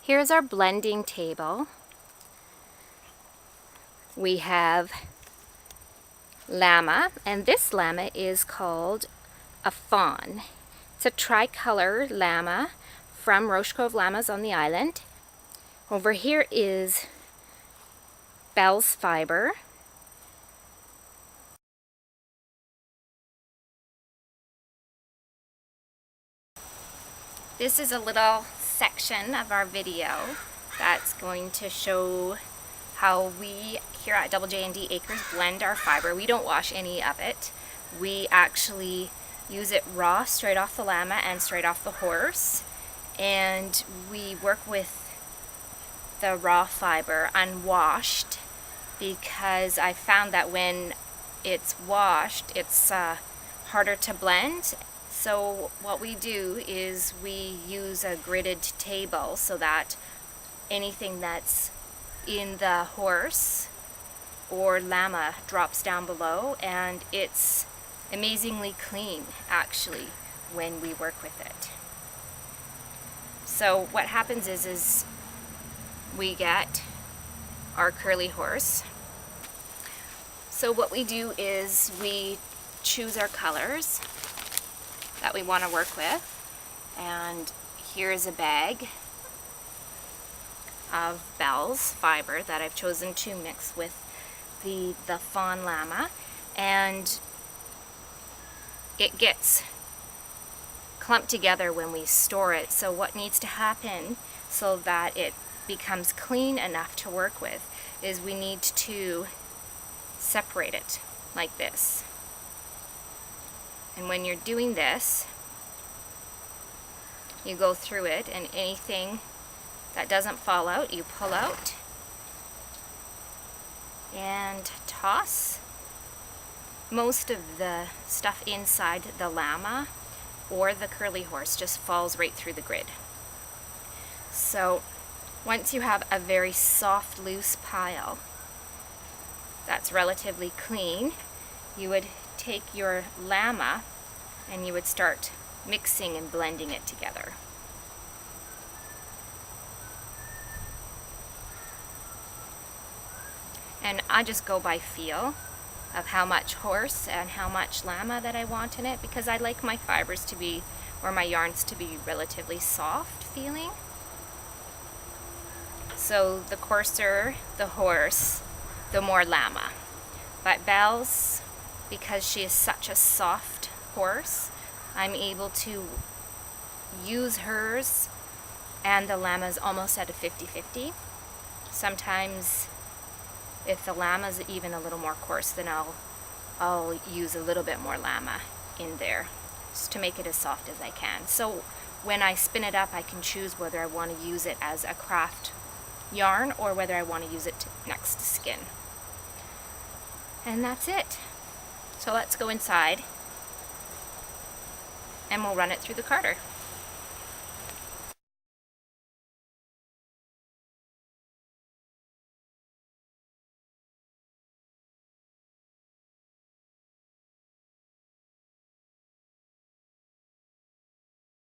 Here's our blending table. We have llama, and this llama is called a fawn. It's a tricolor llama from Roche Cove Llamas on the island. Over here is Belle's Fibre. This is a little section of our video that's going to show how we here at Double J&D Acres blend our fiber. We don't wash any of it. We actually use it raw, straight off the llama and straight off the horse. And we work with the raw fiber unwashed because I found that when it's washed, it's harder to blend. So what we do is we use a gridded table so that anything that's in the horse or llama drops down below, and it's amazingly clean actually when we work with it. So what happens is we get our curly horse. So what we do is we choose our colors that we want to work with, and here's a bag of Belle's Fibre that I've chosen to mix with the fawn llama, and it gets clumped together when we store it. So what needs to happen so that it becomes clean enough to work with is we need to separate it like this. And when you're doing this, you go through it, and anything that doesn't fall out, you pull out and toss. Most of the stuff inside the llama or the curly horse just falls right through the grid. So once you have a very soft, loose pile that's relatively clean, you would take your llama and you would start mixing and blending it together. And I just go by feel of how much horse and how much llama that I want in it, because I like my fibers to be, or my yarns to be, relatively soft feeling. So the coarser the horse, the more llama. But Belle's, because she is such a soft horse, I'm able to use hers and the llama's almost at a 50-50. Sometimes if the llama's even a little more coarse, then I'll use a little bit more llama in there just to make it as soft as I can. So when I spin it up, I can choose whether I want to use it as a craft yarn or whether I want to use it next to skin. And that's it. So let's go inside and we'll run it through the carder.